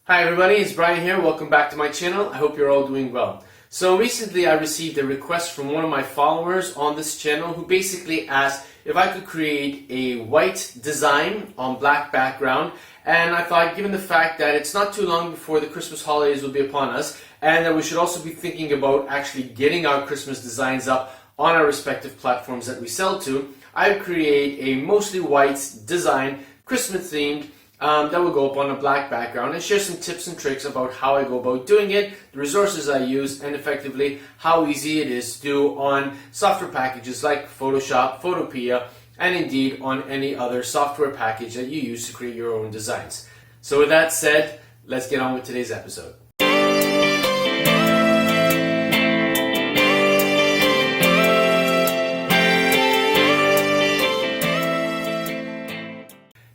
Hi everybody, it's Brian here. Welcome back to my channel. I hope you're all doing well. So recently I received a request from one of my followers on this channel who basically asked if I could create a white design on black background, and I thought, given the fact that it's not too long before the Christmas holidays will be upon us and that we should also be thinking about actually getting our Christmas designs up on our respective platforms that we sell to, I would create a mostly white design, Christmas themed, that will go up on a black background, and share some tips and tricks about how I go about doing it, the resources I use, and effectively how easy it is to do on software packages like Photoshop, Photopea, and indeed on any other software package that you use to create your own designs. So with that said, let's get on with today's episode.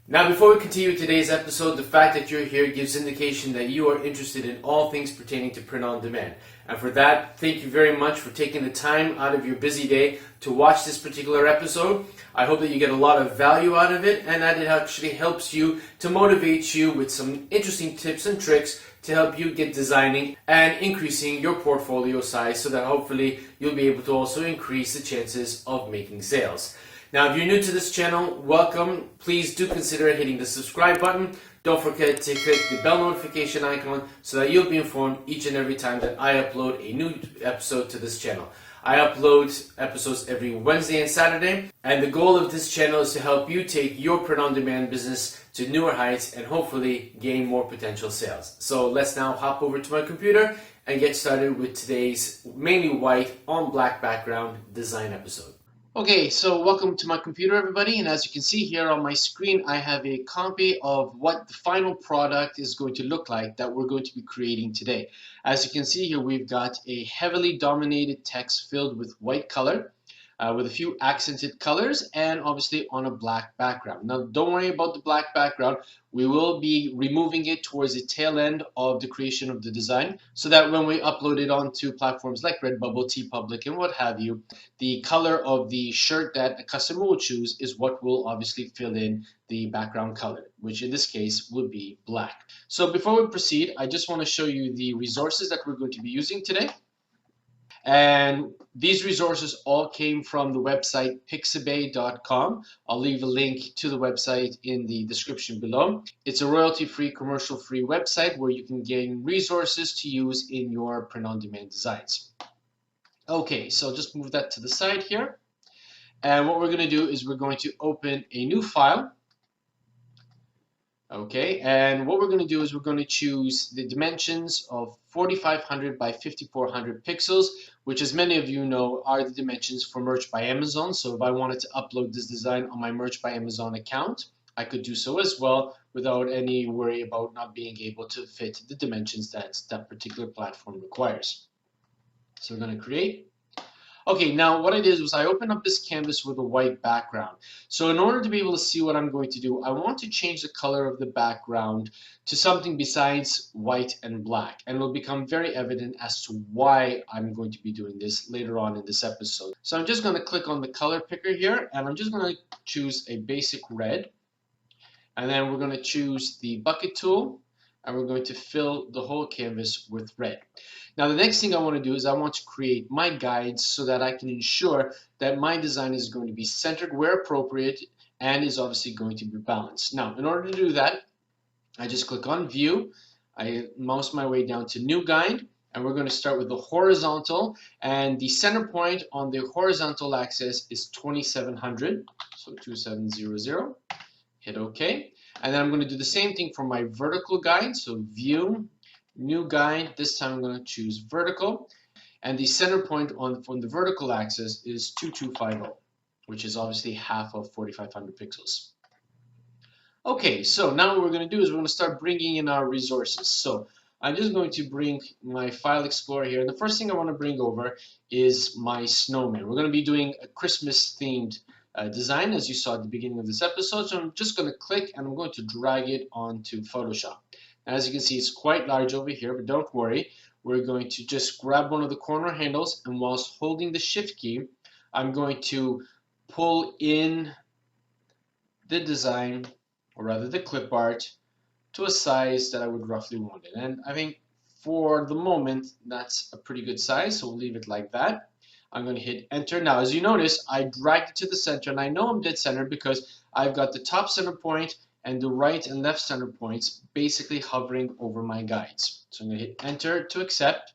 Now, before we continue with today's episode, the fact that you're here gives indication that you are interested in all things pertaining to print on demand. And for that, thank you very much for taking the time out of your busy day to watch this particular episode. I hope that you get a lot of value out of it and that it actually helps you to motivate you with some interesting tips and tricks to help you get designing and increasing your portfolio size so that hopefully you'll be able to also increase the chances of making sales. Now, if you're new to this channel, welcome. Please do consider hitting the subscribe button. Don't forget to click the bell notification icon so that you'll be informed each and every time that I upload a new episode to this channel. I upload episodes every Wednesday and Saturday, and the goal of this channel is to help you take your print-on-demand business to newer heights and hopefully gain more potential sales. So let's now hop over to my computer and get started with today's mainly white on black background design episode. Okay, so welcome to my computer, everybody, and as you can see here on my screen, I have a copy of what the final product is going to look like that we're going to be creating today. As you can see here, we've got a heavily dominated text filled with white color, with a few accented colors, and obviously on a black background. Now, don't worry about the black background. We will be removing it towards the tail end of the creation of the design so that when we upload it onto platforms like Redbubble, TeePublic, and what have you, the color of the shirt that a customer will choose is what will obviously fill in the background color, which in this case would be black. So before we proceed, I just want to show you the resources that we're going to be using today. And these resources all came from the website pixabay.com. I'll leave a link to the website in the description below. It's a royalty-free, commercial-free website where you can gain resources to use in your print-on-demand designs. Okay, so just move that to the side here. And what we're going to do is we're going to open a new file. Okay, and what we're going to do is we're going to choose the dimensions of 4500 by 5400 pixels, which, as many of you know, are the dimensions for Merch by Amazon. So if I wanted to upload this design on my Merch by Amazon account, I could do so as well without any worry about not being able to fit the dimensions that that particular platform requires. So we're going to create. Okay, now what I did was I opened up this canvas with a white background. So in order to be able to see what I'm going to do, I want to change the color of the background to something besides white and black. And it'll become very evident as to why I'm going to be doing this later on in this episode. So I'm just going to click on the color picker here, and I'm just going to choose a basic red. And then we're going to choose the bucket tool, and we're going to fill the whole canvas with red. Now, the next thing I want to do is I want to create my guides so that I can ensure that my design is going to be centered where appropriate and is obviously going to be balanced. Now, in order to do that, I just click on View. I mouse my way down to New Guide, and we're going to start with the horizontal, and the center point on the horizontal axis is 2700, so 2700. Hit OK. And then I'm going to do the same thing for my vertical guide, so View, New Guide. This time I'm going to choose vertical, and the center point on the vertical axis is 2250, which is obviously half of 4500 pixels. Okay, so now what we're going to do is we're going to start bringing in our resources. So I'm just going to bring my file explorer here, and the first thing I want to bring over is my snowman. We're going to be doing a Christmas themed design, as you saw at the beginning of this episode. So I'm just going to click and I'm going to drag it onto Photoshop. As you can see, it's quite large over here, but don't worry. We're going to just grab one of the corner handles, and whilst holding the Shift key, I'm going to pull in the design, or rather the clip art, to a size that I would roughly want it. And I think for the moment, that's a pretty good size, so we'll leave it like that. I'm going to hit enter. Now, as you notice, I dragged it to the center, and I know I'm dead center because I've got the top center point and the right and left center points basically hovering over my guides. So I'm going to hit enter to accept.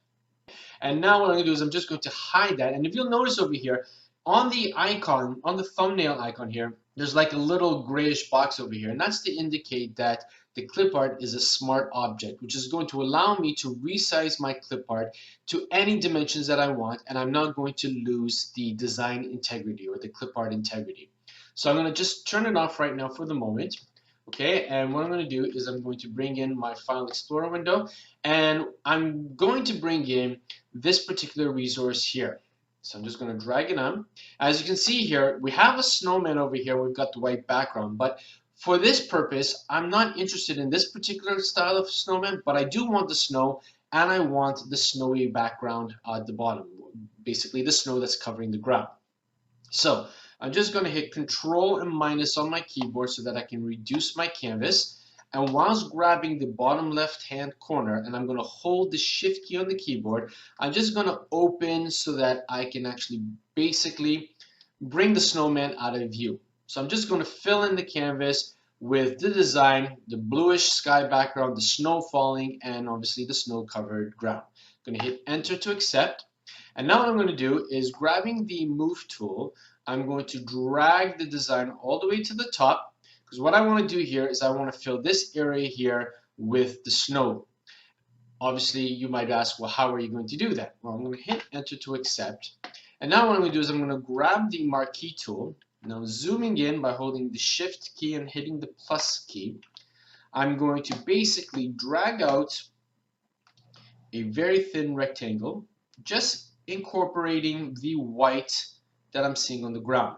And now what I'm going to do is I'm just going to hide that. And if you'll notice over here, on the icon, on the thumbnail icon here, there's like a little grayish box over here. And that's to indicate that the clip art is a smart object, which is going to allow me to resize my clip art to any dimensions that I want. And I'm not going to lose the design integrity or the clip art integrity. So I'm going to just turn it off right now for the moment. Okay, and what I'm going to do is I'm going to bring in my File Explorer window, and I'm going to bring in this particular resource here. So I'm just going to drag it on. As you can see here, we have a snowman over here. We've got the white background, but for this purpose, I'm not interested in this particular style of snowman, but I do want the snow, and I want the snowy background at the bottom, basically the snow that's covering the ground. So I'm just going to hit Control and minus on my keyboard so that I can reduce my canvas. And whilst grabbing the bottom left hand corner, and I'm going to hold the shift key on the keyboard, I'm just going to open so that I can actually basically bring the snowman out of view. So I'm just going to fill in the canvas with the design, the bluish sky background, the snow falling, and obviously the snow covered ground. I'm going to hit enter to accept. And now what I'm going to do is grabbing the move tool, I'm going to drag the design all the way to the top, because what I want to do here is I want to fill this area here with the snow. Obviously, you might ask, well, how are you going to do that? Well, I'm going to hit enter to accept. And now what I'm going to do is I'm going to grab the marquee tool. Now zooming in by holding the shift key and hitting the plus key, I'm going to basically drag out a very thin rectangle, just incorporating the white that I'm seeing on the ground.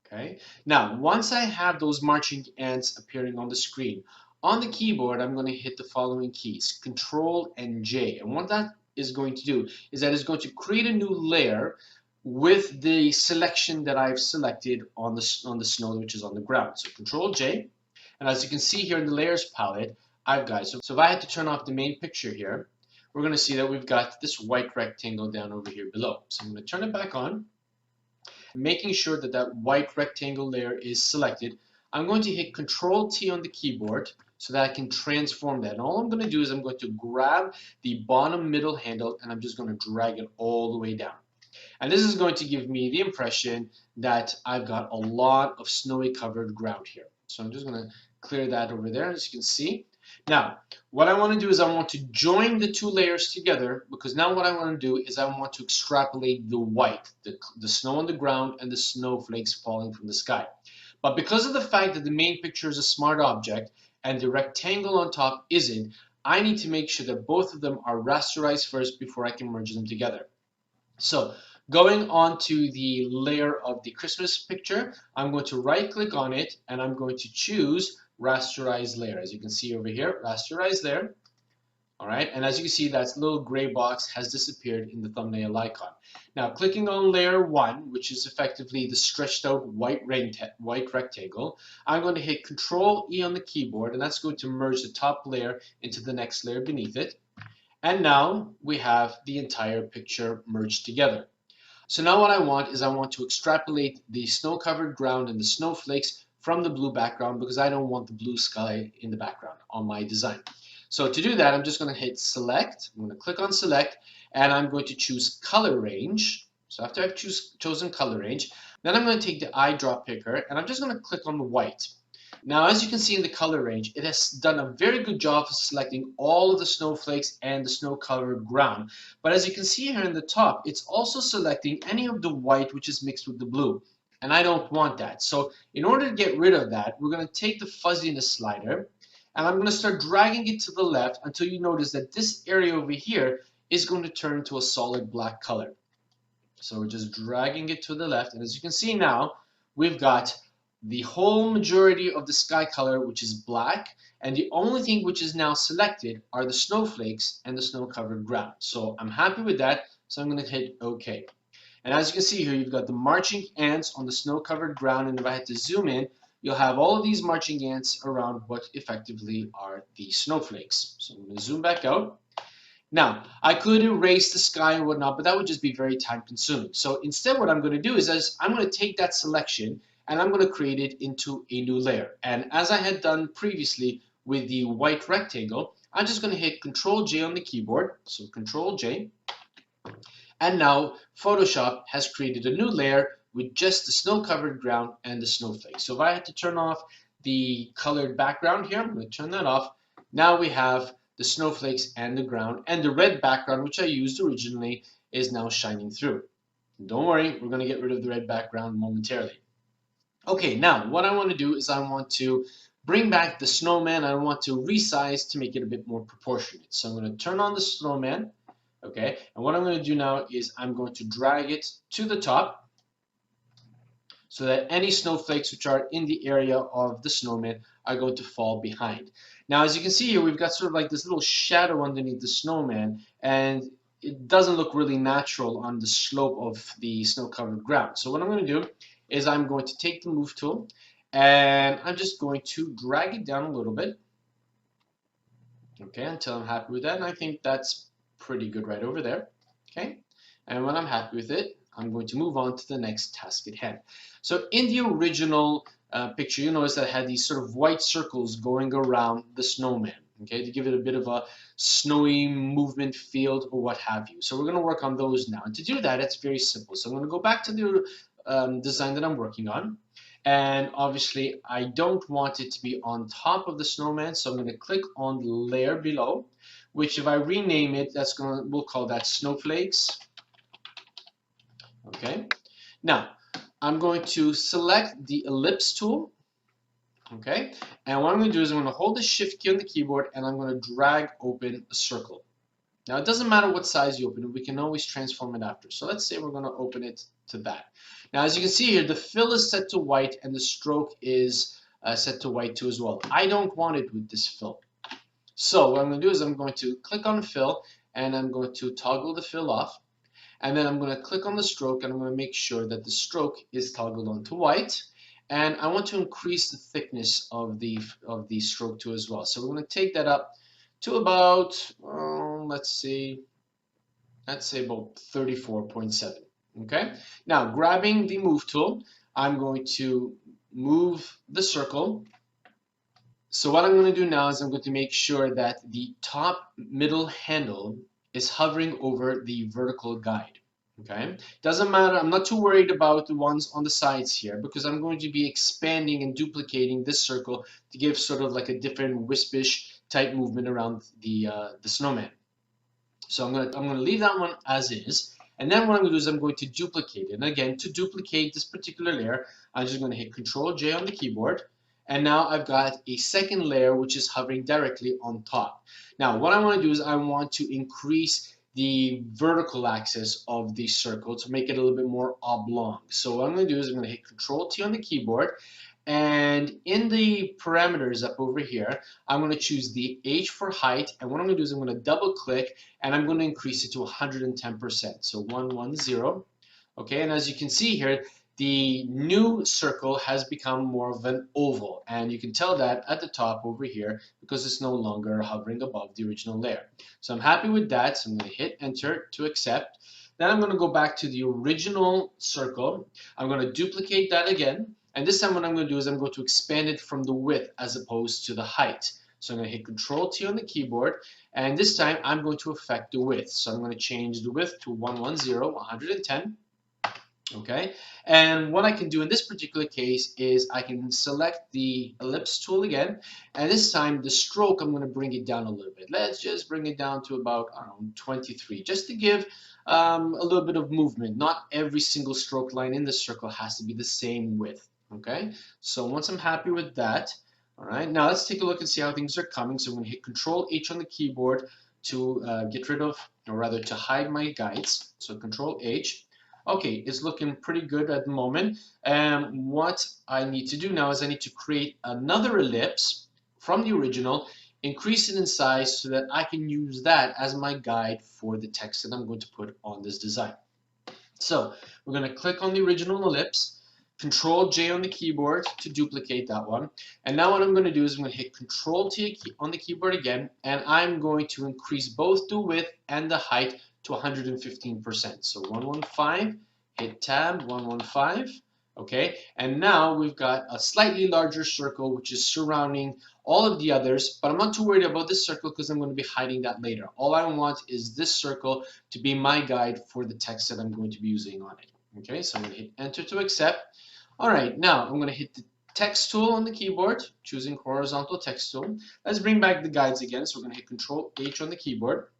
Okay. Now, once I have those marching ants appearing on the screen, on the keyboard, I'm going to hit the following keys, Control and J. And what that is going to do is that it's going to create a new layer with the selection that I've selected on the snow, which is on the ground. So Control J. And as you can see here in the layers palette, I've got, so if I had to turn off the main picture here, we're going to see that we've got this white rectangle down over here below. So I'm going to turn it back on, making sure that that white rectangle layer is selected. I'm going to hit Control T on the keyboard so that I can transform that. And all I'm going to do is I'm going to grab the bottom middle handle and I'm just going to drag it all the way down. And this is going to give me the impression that I've got a lot of snowy covered ground here. So I'm just going to clear that over there, as you can see. Now, what I want to do is I want to join the two layers together, because now what I want to do is I want to extrapolate the white, the snow on the ground and the snowflakes falling from the sky. But because of the fact that the main picture is a smart object and the rectangle on top isn't, I need to make sure that both of them are rasterized first before I can merge them together. So going on to the layer of the Christmas picture, I'm going to right click on it and I'm going to choose rasterize layer. As you can see over here, rasterize layer. All right, and as you can see, that little gray box has disappeared in the thumbnail icon. Now, clicking on layer 1, which is effectively the stretched out white rectangle, I'm going to hit Control E on the keyboard, and that's going to merge the top layer into the next layer beneath it. And now we have the entire picture merged together. So now what I want is I want to extrapolate the snow-covered ground and the snowflakes from the blue background, because I don't want the blue sky in the background on my design. So to do that, I'm just going to hit select. I'm going to click on select and I'm going to choose color range. So after I've chosen color range, then I'm going to take the eyedrop picker and I'm just going to click on the white. Now, as you can see in the color range, it has done a very good job of selecting all of the snowflakes and the snow-covered ground. But as you can see here in the top, it's also selecting any of the white which is mixed with the blue. And I don't want that. So in order to get rid of that, we're going to take the fuzziness slider and I'm going to start dragging it to the left until you notice that this area over here is going to turn into a solid black color. So we're just dragging it to the left, and as you can see now, we've got the whole majority of the sky color, which is black, and the only thing which is now selected are the snowflakes and the snow-covered ground. So I'm happy with that, so I'm going to hit OK. And as you can see here, you've got the marching ants on the snow-covered ground, and if I had to zoom in, you'll have all of these marching ants around what effectively are the snowflakes. So I'm going to zoom back out. Now, I could erase the sky and whatnot, but that would just be very time consuming. So instead what I'm going to do is I'm going to take that selection and I'm going to create it into a new layer. And as I had done previously with the white rectangle, I'm just going to hit Control J on the keyboard. So Control J. And now Photoshop has created a new layer with just the snow-covered ground and the snowflakes. So if I had to turn off the colored background here, I'm going to turn that off. Now we have the snowflakes and the ground, and the red background, which I used originally, is now shining through. Don't worry, we're going to get rid of the red background momentarily. Okay, now what I want to do is I want to bring back the snowman. I want to resize to make it a bit more proportionate. So I'm going to turn on the snowman. Okay, and what I'm going to do now is I'm going to drag it to the top so that any snowflakes which are in the area of the snowman are going to fall behind. Now, as you can see here, we've got sort of like this little shadow underneath the snowman, and it doesn't look really natural on the slope of the snow-covered ground. So what I'm going to do is I'm going to take the move tool, and I'm just going to drag it down a little bit. Okay, until I'm happy with that, and I think that's pretty good right over there. Okay, and when I'm happy with it, I'm going to move on to the next task at hand. So in the original picture, you notice that I had these sort of white circles going around the snowman, okay, to give it a bit of a snowy movement field or what have you. So we're going to work on those now. And to do that, it's very simple. So I'm going to go back to the design that I'm working on. And obviously, I don't want it to be on top of the snowman, so I'm going to click on the layer below, which if I rename it, we'll call that snowflakes. Okay. Now, I'm going to select the ellipse tool. Okay. And what I'm going to do is I'm going to hold the Shift key on the keyboard and I'm going to drag open a circle. Now, it doesn't matter what size you open it, we can always transform it after. So let's say we're going to open it to that. Now, as you can see here, the fill is set to white and the stroke is set to white too as well. I don't want it with this fill. So what I'm going to do is I'm going to click on fill and I'm going to toggle the fill off. And then I'm going to click on the stroke and I'm going to make sure that the stroke is toggled onto white. And I want to increase the thickness of the stroke too as well. So we're going to take that up to about, let's say about 34.7. Okay. Now, grabbing the move tool, I'm going to move the circle. So what I'm going to do now is I'm going to make sure that the top middle handle is hovering over the vertical guide. Okay, doesn't matter. I'm not too worried about the ones on the sides here because I'm going to be expanding and duplicating this circle to give sort of like a different wispish type movement around the snowman. So I'm gonna leave that one as is, and then what I'm gonna do is I'm going to duplicate it. And again, to duplicate this particular layer, I'm just gonna hit Control J on the keyboard, and now I've got a second layer which is hovering directly on top. Now, what I want to do is I want to increase the vertical axis of the circle to make it a little bit more oblong. So what I'm going to do is I'm going to hit Control T on the keyboard, and in the parameters up over here, I'm going to choose the H for height, and what I'm going to do is I'm going to double click and I'm going to increase it to 110%. So 110. Okay, and as you can see here, the new circle has become more of an oval, and you can tell that at the top over here because it's no longer hovering above the original layer. So I'm happy with that, so I'm going to hit enter to accept. Then I'm going to go back to the original circle. I'm going to duplicate that again, and this time what I'm going to do is I'm going to expand it from the width as opposed to the height. So I'm going to hit Control T on the keyboard, and this time I'm going to affect the width. So I'm going to change the width to 110. Okay, and what I can do in this particular case is I can select the ellipse tool again, and this time the stroke I'm going to bring it down a little bit. Let's just bring it down to about 23, just to give a little bit of movement. Not every single stroke line in the circle has to be the same width. Okay, so once I'm happy with that, all right, now let's take a look and see how things are coming. So I'm going to hit Control H on the keyboard to get rid of, or rather to hide my guides. So Control H. Okay, it's looking pretty good at the moment. And what I need to do now is I need to create another ellipse from the original, increase it in size so that I can use that as my guide for the text that I'm going to put on this design. So we're going to click on the original ellipse. Control J on the keyboard to duplicate that one. And now what I'm going to do is I'm going to hit Control T on the keyboard again, and I'm going to increase both the width and the height to 115%. So 115, hit Tab, 115. Okay, and now we've got a slightly larger circle which is surrounding all of the others, but I'm not too worried about this circle because I'm going to be hiding that later. All I want is this circle to be my guide for the text that I'm going to be using on it. Okay, so I'm going to hit Enter to accept. All right, now I'm going to hit the text tool on the keyboard, choosing horizontal text tool. Let's bring back the guides again. So we're going to hit Control H on the keyboard.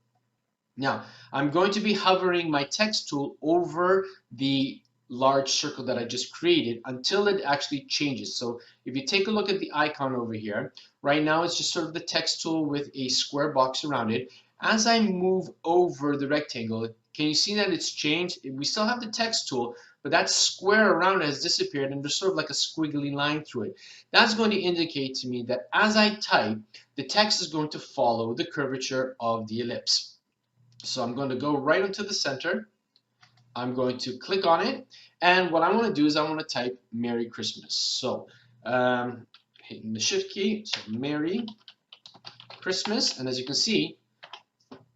Now, I'm going to be hovering my text tool over the large circle that I just created until it actually changes. So if you take a look at the icon over here, right now it's just sort of the text tool with a square box around it. As I move over the rectangle, can you see that it's changed? We still have the text tool, but that square around it has disappeared and there's sort of like a squiggly line through it. That's going to indicate to me that as I type, the text is going to follow the curvature of the ellipse. So I'm going to go right into the center. I'm going to click on it, and what I want to do is I want to type Merry Christmas. So hitting the Shift key, so Merry Christmas, and as you can see,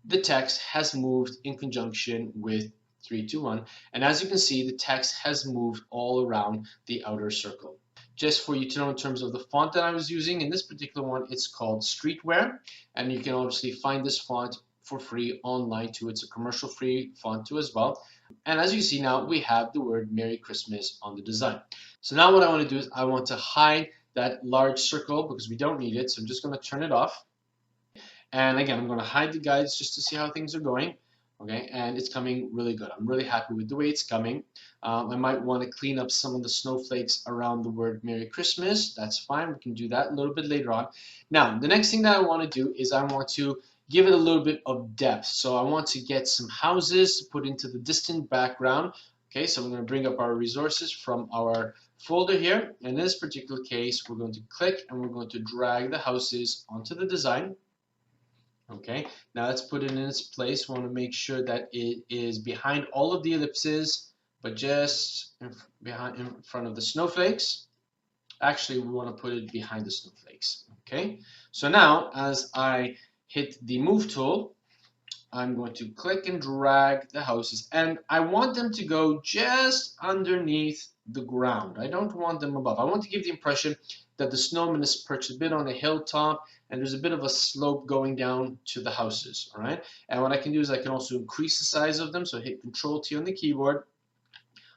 the text has moved in conjunction with 3, 2, 1, and as you can see, the text has moved all around the outer circle. Just for you to know in terms of the font that I was using, in this particular one, it's called Streetwear, and you can obviously find this font for free online too. It's a commercial free font too as well. And as you see now, we have the word Merry Christmas on the design. So now what I want to do is I want to hide that large circle because we don't need it. So I'm just going to turn it off. And again, I'm going to hide the guides just to see how things are going. Okay, and it's coming really good. I'm really happy with the way it's coming. I might want to clean up some of the snowflakes around the word Merry Christmas. That's fine. We can do that a little bit later on. Now, the next thing that I want to do is I want to give it a little bit of depth. So I want to get some houses to put into the distant background. Okay, so I'm going to bring up our resources from our folder here. In this particular case, we're going to click and we're going to drag the houses onto the design. Okay, now let's put it in its place. We want to make sure that it is behind all of the ellipses, but just in front of the snowflakes. Actually, we want to put it behind the snowflakes. Okay, so now as I hit the move tool, I'm going to click and drag the houses, and I want them to go just underneath the ground. I don't want them above. I want to give the impression that the snowman is perched a bit on a hilltop and there's a bit of a slope going down to the houses. All right, and what I can do is I can also increase the size of them. So hit Control T on the keyboard,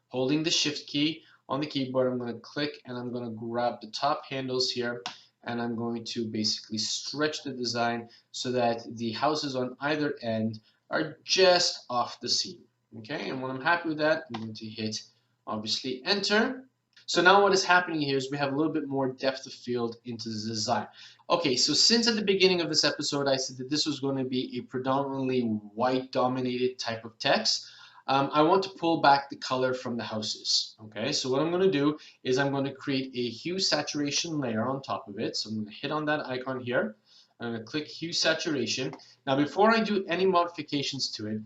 holding the Shift key on the keyboard. I'm going to click and I'm going to grab the top handles here, and I'm going to basically stretch the design so that the houses on either end are just off the seam. Okay, and when I'm happy with that, I'm going to hit obviously Enter. So now what is happening here is we have a little bit more depth of field into the design. Okay, so since at the beginning of this episode I said that this was going to be a predominantly white dominated type of text, I want to pull back the color from the houses. Okay, so what I'm going to do is I'm going to create a hue saturation layer on top of it. So I'm going to hit on that icon here. I'm going to click hue saturation. Now before I do any modifications to it,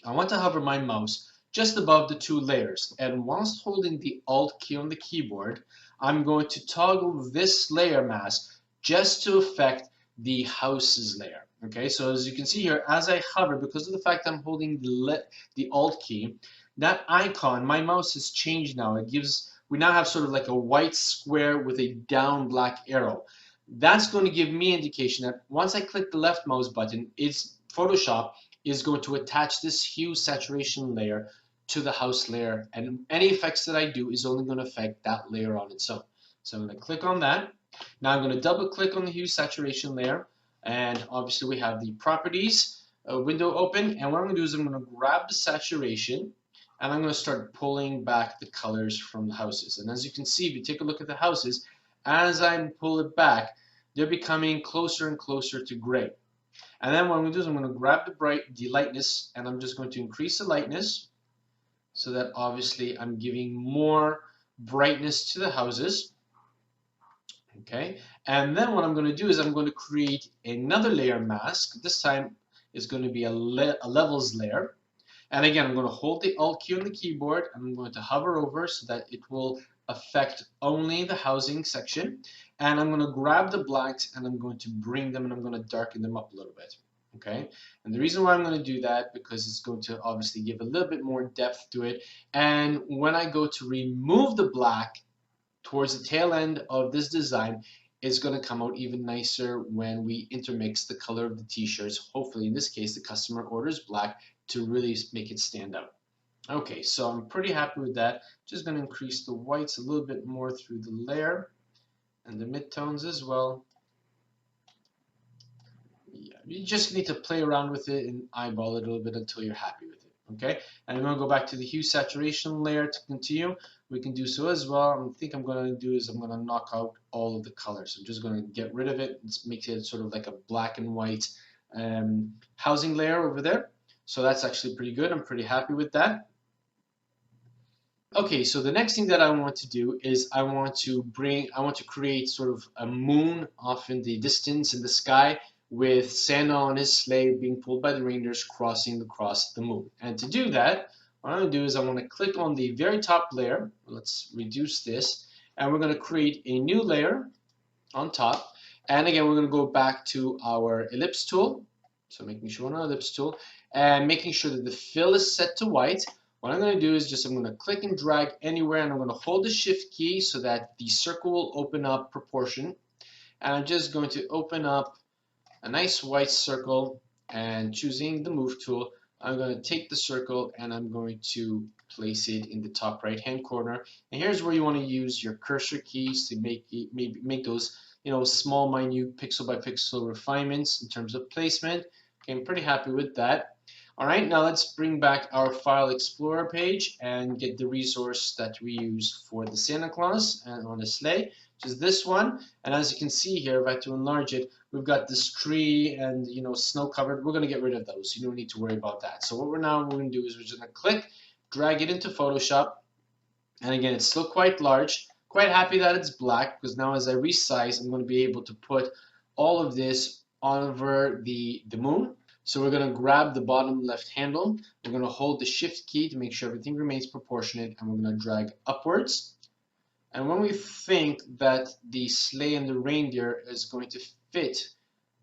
I want to hover my mouse just above the two layers, and whilst holding the Alt key on the keyboard, I'm going to toggle this layer mask just to affect the houses layer. Okay, so as you can see here, as I hover, because of the fact I'm holding the Alt key, that icon, my mouse has changed now. We now have sort of like a white square with a down black arrow. That's going to give me indication that once I click the left mouse button, Photoshop is going to attach this hue saturation layer to the house layer, and any effects that I do is only going to affect that layer on its own. So I'm going to click on that. Now I'm going to double click on the hue saturation layer, and obviously we have the properties window open, and what I'm going to do is I'm going to grab the saturation and I'm going to start pulling back the colors from the houses. And as you can see, if you take a look at the houses, as I pull it back, they're becoming closer and closer to gray. And then what I'm going to do is I'm going to grab the lightness, and I'm just going to increase the lightness so that obviously I'm giving more brightness to the houses. Okay, and then what I'm going to do is I'm going to create another layer mask. This time it's going to be a levels layer. And again, I'm going to hold the Alt key on the keyboard. I'm going to hover over so that it will affect only the housing section. And I'm going to grab the blacks and I'm going to bring them and I'm going to darken them up a little bit. Okay, and the reason why I'm going to do that because it's going to obviously give a little bit more depth to it. And when I go to remove the black towards the tail end of this design, it's going to come out even nicer when we intermix the color of the t-shirts. Hopefully, in this case, the customer orders black to really make it stand out. Okay, so I'm pretty happy with that. Just going to increase the whites a little bit more through the layer and the midtones as well. Yeah, you just need to play around with it and eyeball it a little bit until you're happy with it. Okay, and I'm going to go back to the hue saturation layer to continue. We can do so as well. I think I'm going to do is I'm going to knock out all of the colors. I'm just going to get rid of it. Let's make it sort of like a black and white housing layer over there. So that's actually pretty good. I'm pretty happy with that. Okay, so the next thing that I want to do is I want to create sort of a moon off in the distance in the sky with Santa on his sleigh being pulled by the reindeers crossing across the moon. And to do that, what I'm going to do is I want to click on the very top layer. Let's reduce this. And we're going to create a new layer on top. And again, we're going to go back to our ellipse tool. So making sure on our ellipse tool and making sure that the fill is set to white. What I'm going to do is I'm going to click and drag anywhere and I'm going to hold the shift key so that the circle will open up proportion. And I'm just going to open up a nice white circle and choosing the move tool, I'm going to take the circle and I'm going to place it in the top right hand corner. And here's where you want to use your cursor keys to make those small minute pixel by pixel refinements in terms of placement. Okay, I'm pretty happy with that. All right, now let's bring back our File Explorer page and get the resource that we use for the Santa Claus and on the sleigh, which is this one. And as you can see here, if I had to enlarge it, we've got this tree and snow covered. We're going to get rid of those. You don't need to worry about that. So what we're going to do is we're just going to click, drag it into Photoshop. And again, it's still quite large. Quite happy that it's black because now as I resize, I'm going to be able to put all of this over the moon. So we're going to grab the bottom left handle. We're going to hold the shift key to make sure everything remains proportionate, and we're going to drag upwards. And when we think that the sleigh and the reindeer is going to fit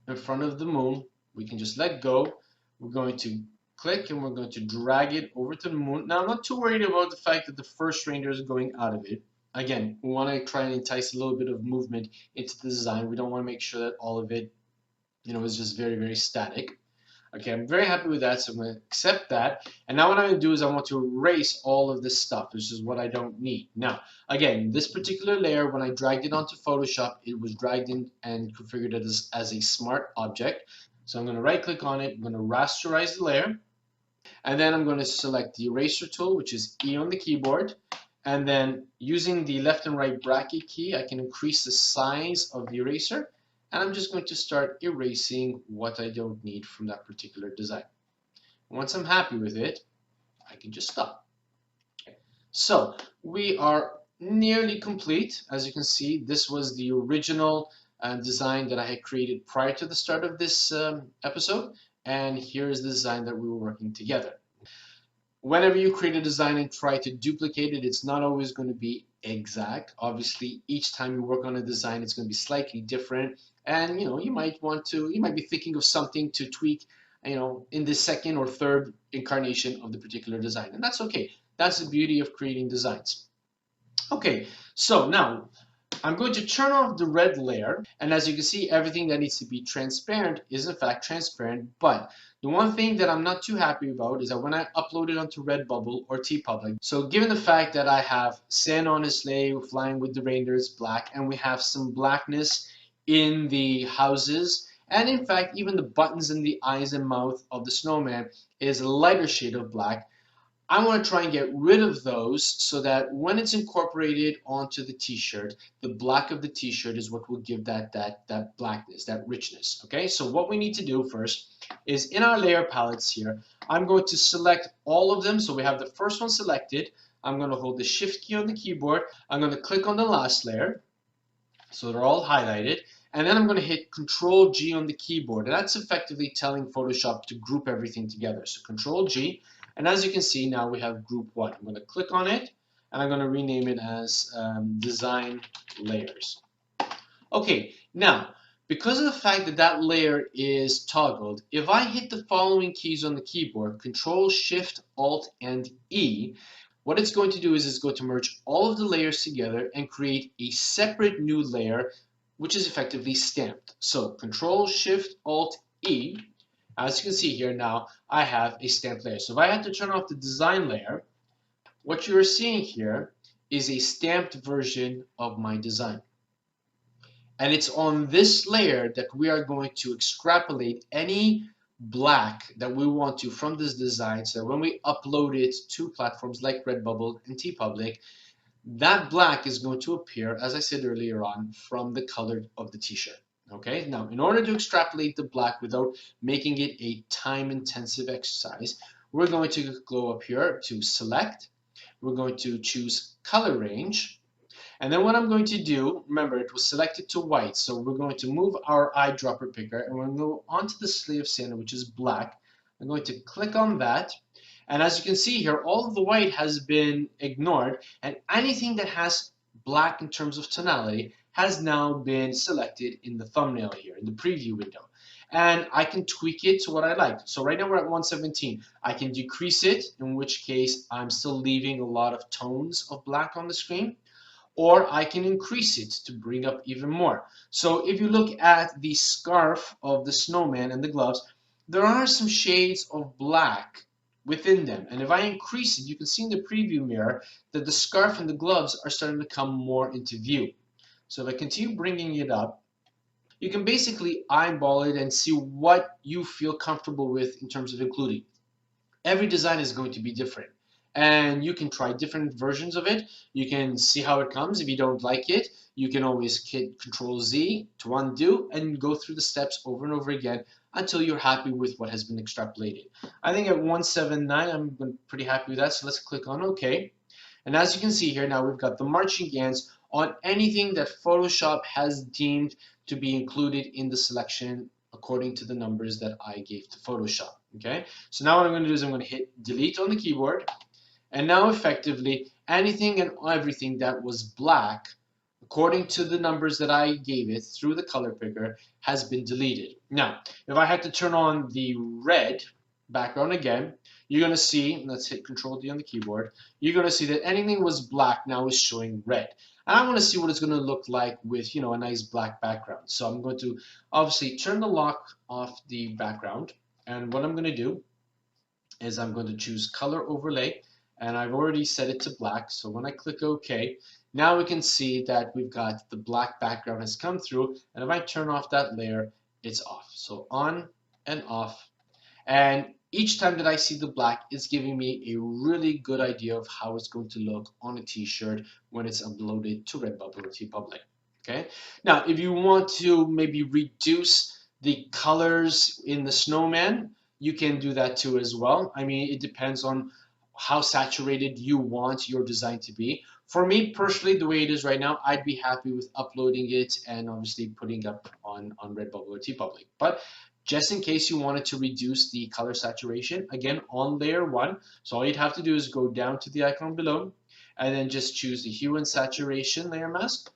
in front of the moon, we can just let go. We're going to click and we're going to drag it over to the moon. Now, I'm not too worried about the fact that the first reindeer is going out of it. Again, we want to try and entice a little bit of movement into the design. We don't want to make sure that all of it, is just very, very static. Okay, I'm very happy with that, so I'm going to accept that. And now what I'm going to do is I want to erase all of this stuff. This is what I don't need. Now, again, this particular layer, when I dragged it onto Photoshop, it was dragged in and configured it as a smart object. So I'm going to right-click on it. I'm going to rasterize the layer. And then I'm going to select the eraser tool, which is E on the keyboard. And then using the left and right bracket key, I can increase the size of the eraser. And I'm just going to start erasing what I don't need from that particular design. Once I'm happy with it, I can just stop. Okay. So we are nearly complete. As you can see, this was the original design that I had created prior to the start of this episode. And here's the design that we were working together. Whenever you create a design and try to duplicate it, it's not always going to be exact. Obviously, each time you work on a design, it's going to be slightly different. And you might be thinking of something to tweak, in the second or third incarnation of the particular design. And that's okay. That's the beauty of creating designs. Okay, so now I'm going to turn off the red layer, and as you can see, everything that needs to be transparent is in fact transparent, but the one thing that I'm not too happy about is that when I upload it onto Redbubble or TeePublic, so given the fact that I have Santa on his sleigh flying with the reindeers black, and we have some blackness in the houses, and in fact even the buttons and the eyes and mouth of the snowman is a lighter shade of black, I want to try and get rid of those so that when it's incorporated onto the t-shirt, the black of the t-shirt is what will give that blackness, that richness. Okay, so what we need to do first is in our layer palettes here, I'm going to select all of them. So we have the first one selected. I'm going to hold the shift key on the keyboard. I'm going to click on the last layer. So they're all highlighted. And then I'm going to hit Control G on the keyboard. And that's effectively telling Photoshop to group everything together. So Control G. And as you can see, now we have group 1. I'm going to click on it, and I'm going to rename it as design layers. Okay, now, because of the fact that that layer is toggled, if I hit the following keys on the keyboard, Control, Shift, Alt, and E, what it's going to do is it's going to merge all of the layers together and create a separate new layer, which is effectively stamped. So Control, Shift, Alt, E, as you can see here now, I have a stamped layer. So if I had to turn off the design layer, what you're seeing here is a stamped version of my design. And it's on this layer that we are going to extrapolate any black that we want to from this design, so when we upload it to platforms like Redbubble and TeePublic, that black is going to appear, as I said earlier on, from the color of the t-shirt. Okay, now in order to extrapolate the black without making it a time-intensive exercise, we're going to go up here to select, we're going to choose color range, and then what I'm going to do, remember it was selected to white, so we're going to move our eyedropper picker and we're going to go onto the sleeve of Santa, which is black. I'm going to click on that, and as you can see here, all of the white has been ignored, and anything that has black in terms of tonality has now been selected in the thumbnail here, in the preview window. And I can tweak it to what I like. So right now we're at 117. I can decrease it, in which case I'm still leaving a lot of tones of black on the screen, or I can increase it to bring up even more. So if you look at the scarf of the snowman and the gloves, there are some shades of black within them. And if I increase it, you can see in the preview mirror that the scarf and the gloves are starting to come more into view. So if I continue bringing it up, you can basically eyeball it and see what you feel comfortable with in terms of including. Every design is going to be different, and you can try different versions of it. You can see how it comes. If you don't like it, you can always hit Control Z to undo and go through the steps over and over again until you're happy with what has been extrapolated. I think at 179 I'm pretty happy with that, so let's click on OK. And as you can see here, now we've got the marching ants on anything that Photoshop has deemed to be included in the selection according to the numbers that I gave to Photoshop. Okay, so now what I'm going to do is I'm going to hit delete on the keyboard, and now effectively anything and everything that was black according to the numbers that I gave it through the color picker has been deleted. Now if I had to turn on the red background again, you're going to see, let's hit Control D on the keyboard, you're going to see that anything was black now is showing red. And I want to see what it's going to look like with, a nice black background. So I'm going to obviously turn the lock off the background, and what I'm going to do is I'm going to choose color overlay, and I've already set it to black. So when I click OK, now we can see that we've got the black background has come through, and if I turn off that layer, it's off. So on and off, and each time that I see the black, it's giving me a really good idea of how it's going to look on a t-shirt when it's uploaded to Redbubble or TeePublic. Okay. Now, if you want to maybe reduce the colors in the snowman, you can do that too as well. I mean, it depends on how saturated you want your design to be. For me personally, the way it is right now, I'd be happy with uploading it and obviously putting up on Redbubble or TeePublic. But just in case you wanted to reduce the color saturation, again, on layer 1, so all you'd have to do is go down to the icon below and then just choose the hue and saturation layer mask.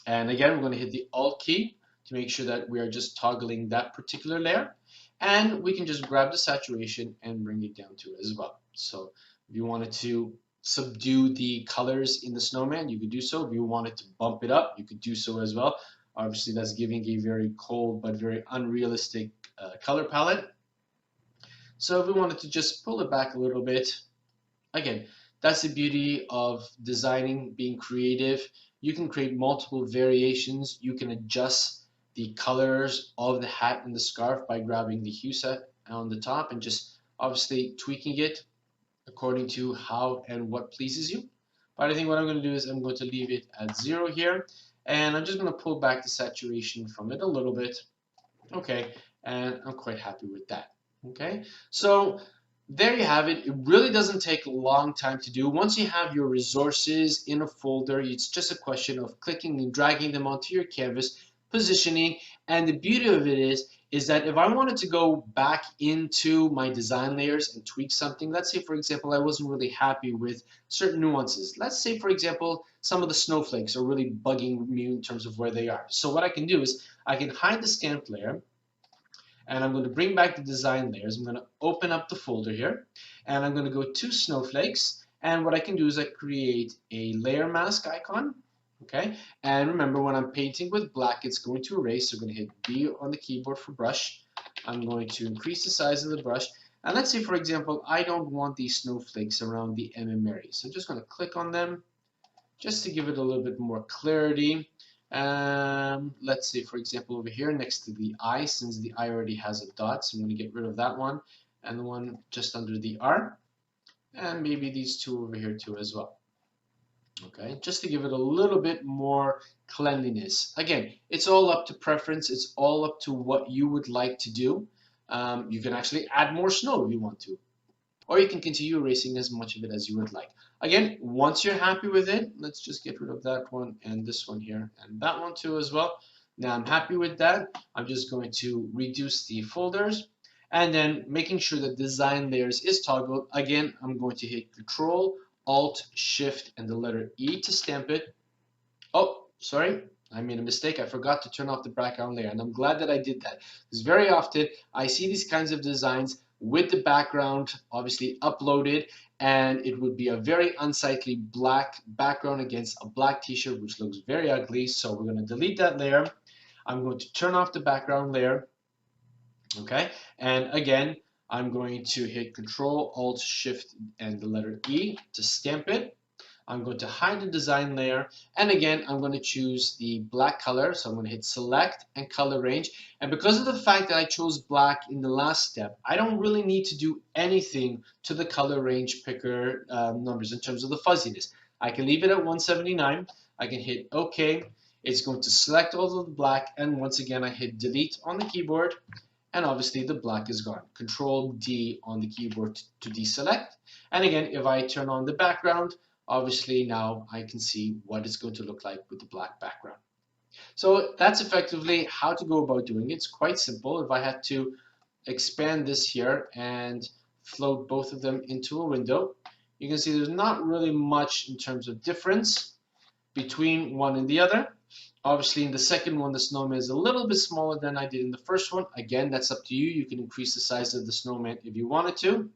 And again, we're going to hit the Alt key to make sure that we are just toggling that particular layer. And we can just grab the saturation and bring it down to it as well. So if you wanted to subdue the colors in the snowman, you could do so. If you wanted to bump it up, you could do so as well. Obviously, that's giving a very cold but very unrealistic color palette. So if we wanted to just pull it back a little bit, again, that's the beauty of designing, being creative. You can create multiple variations. You can adjust the colors of the hat and the scarf by grabbing the hue set on the top and just obviously tweaking it according to how and what pleases you. But I think what I'm going to do is I'm going to leave it at 0 here. And I'm just going to pull back the saturation from it a little bit. Okay, and I'm quite happy with that. Okay, so there you have it. It really doesn't take a long time to do. Once you have your resources in a folder, it's just a question of clicking and dragging them onto your canvas, positioning, and the beauty of it is is that if I wanted to go back into my design layers and tweak something, let's say for example, I wasn't really happy with certain nuances. Let's say for example, some of the snowflakes are really bugging me in terms of where they are. So what I can do is I can hide the stamp layer, and I'm going to bring back the design layers. I'm going to open up the folder here, and I'm going to go to snowflakes, and what I can do is I create a layer mask icon. Okay, and remember when I'm painting with black, it's going to erase. So I'm going to hit B on the keyboard for brush. I'm going to increase the size of the brush, and let's say for example I don't want these snowflakes around the area. So I'm just going to click on them just to give it a little bit more clarity. Let's say for example over here next to the I, since the I already has a dot, so I'm going to get rid of that one, and the one just under the R, and maybe these two over here too as well. Okay, just to give it a little bit more cleanliness. Again, it's all up to preference. It's all up to what you would like to do. You can actually add more snow if you want to, or you can continue erasing as much of it as you would like. Again, once you're happy with it, let's just get rid of that one and this one here and that one too as well. Now I'm happy with that. I'm just going to reduce the folders, and then making sure that design layers is toggled. Again, I'm going to hit Control, Alt, Shift, and the letter E to stamp it. Oh, sorry, I made a mistake. I forgot to turn off the background layer, and I'm glad that I did that, because very often I see these kinds of designs with the background obviously uploaded, and it would be a very unsightly black background against a black t-shirt, which looks very ugly. So we're going to delete that layer. I'm going to turn off the background layer. Okay, and again, I'm going to hit Control, Alt, Shift, and the letter E to stamp it. I'm going to hide the design layer, and again I'm going to choose the black color, so I'm going to hit select and color range. And because of the fact that I chose black in the last step, I don't really need to do anything to the color range picker numbers in terms of the fuzziness. I can leave it at 179. I can hit OK. It's going to select all of the black, and once again I hit delete on the keyboard, and obviously the black is gone. Control D on the keyboard to deselect. And again, if I turn on the background, obviously now I can see what it's going to look like with the black background. So that's effectively how to go about doing it. It's quite simple. If I had to expand this here and float both of them into a window, you can see there's not really much in terms of difference between one and the other. Obviously in the second one, the snowman is a little bit smaller than I did in the first one. Again, that's up to you. You can increase the size of the snowman if you wanted to.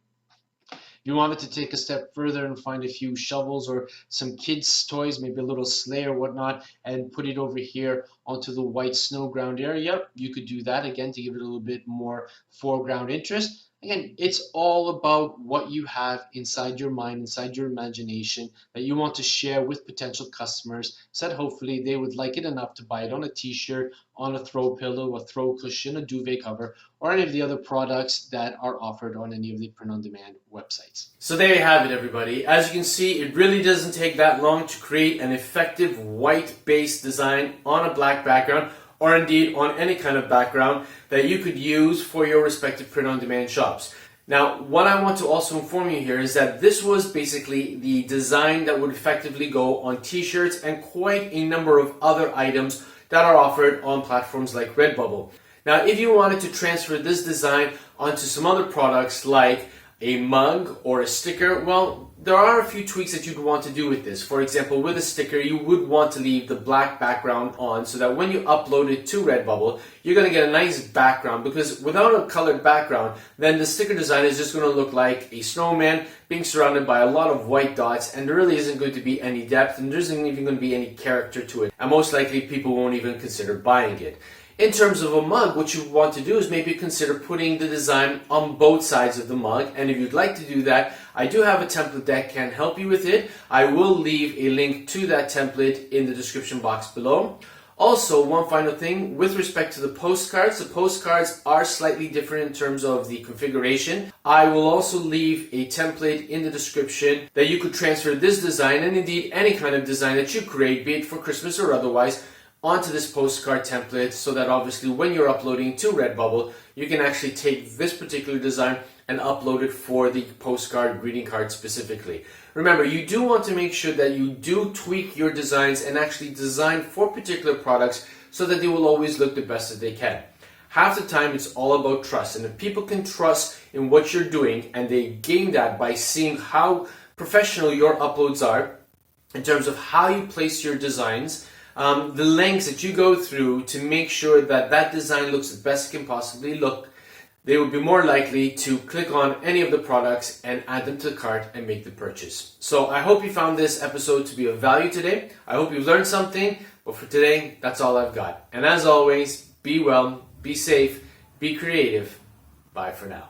If you wanted to take a step further and find a few shovels or some kids' toys, maybe a little sleigh or whatnot, and put it over here onto the white snow ground area, you could do that again to give it a little bit more foreground interest. Again, it's all about what you have inside your mind, inside your imagination, that you want to share with potential customers, so that hopefully they would like it enough to buy it on a t-shirt, on a throw pillow, a throw cushion, a duvet cover, or any of the other products that are offered on any of the print-on-demand websites. So there you have it, everybody. As you can see, it really doesn't take that long to create an effective white-based design on a black background, or indeed on any kind of background that you could use for your respective print-on-demand shops. Now, what I want to also inform you here is that this was basically the design that would effectively go on t-shirts and quite a number of other items that are offered on platforms like Redbubble. Now, if you wanted to transfer this design onto some other products like a mug or a sticker, well, there are a few tweaks that you'd want to do with this. For example, with a sticker, you would want to leave the black background on so that when you upload it to Redbubble, you're going to get a nice background, because without a colored background, then the sticker design is just going to look like a snowman being surrounded by a lot of white dots, and there really isn't going to be any depth, and there isn't even going to be any character to it. And most likely people won't even consider buying it. In terms of a mug, what you want to do is maybe consider putting the design on both sides of the mug. And if you'd like to do that, I do have a template that can help you with it. I will leave a link to that template in the description box below. Also, one final thing, with respect to the postcards are slightly different in terms of the configuration. I will also leave a template in the description that you could transfer this design, and indeed any kind of design that you create, be it for Christmas or otherwise, onto this postcard template, so that obviously when you're uploading to Redbubble, you can actually take this particular design and upload it for the postcard greeting card specifically. Remember, you do want to make sure that you do tweak your designs and actually design for particular products so that they will always look the best that they can. Half the time it's all about trust. And if people can trust in what you're doing, and they gain that by seeing how professional your uploads are in terms of how you place your designs, the lengths that you go through to make sure that that design looks the best it can possibly look, they will be more likely to click on any of the products and add them to the cart and make the purchase. So I hope you found this episode to be of value today. I hope you've learned something, but for today, that's all I've got. And as always, be well, be safe, be creative. Bye for now.